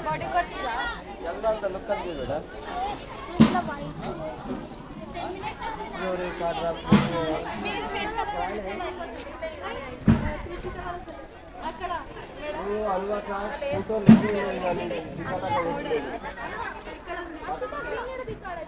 body करतीला ఎంత look అది బేటా జోరే కాడ్రా మీరు ఫేస్ అక్కడ ఓ అల్వా కా ఫోటో లింక్ చేయాలి ఇక్కడ అసలు గ్రీనరీ దిక్కాడ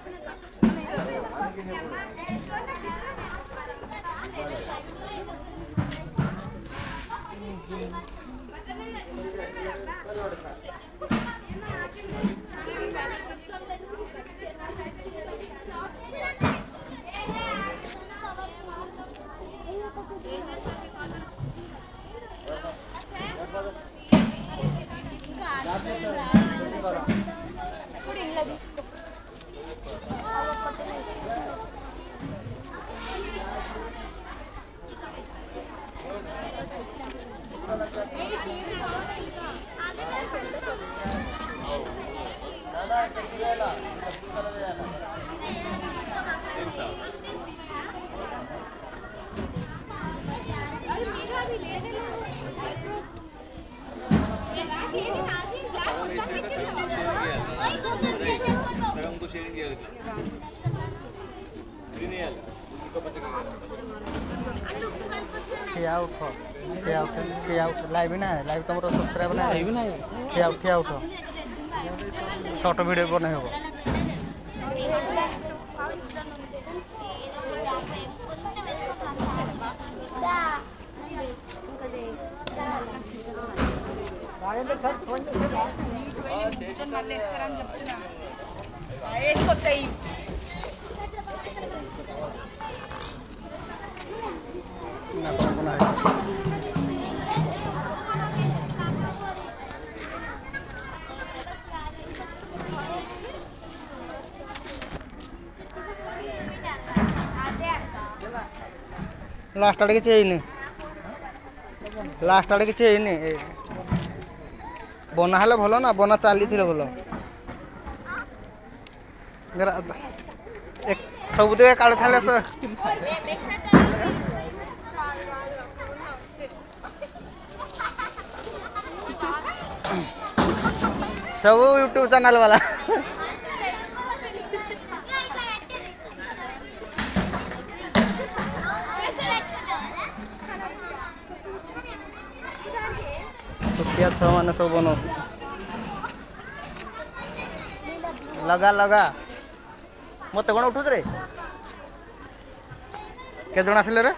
लाइव ना लाइव तुम सब्सक्राइब ना लाइव ना ठिया उठ शॉर्ट वीडियो बने हो लास्ट आड़े चेयनी लास्ट आड़े चेयनी बना हेल्ले भल ना बना चली भल सब दिखे काढ़ छाड़े सब यूट्यूब चैनल वाला छुट्टिया छ मैंने सब बनो लगा लगा मत कौन उठुच रे के जन आसिले रे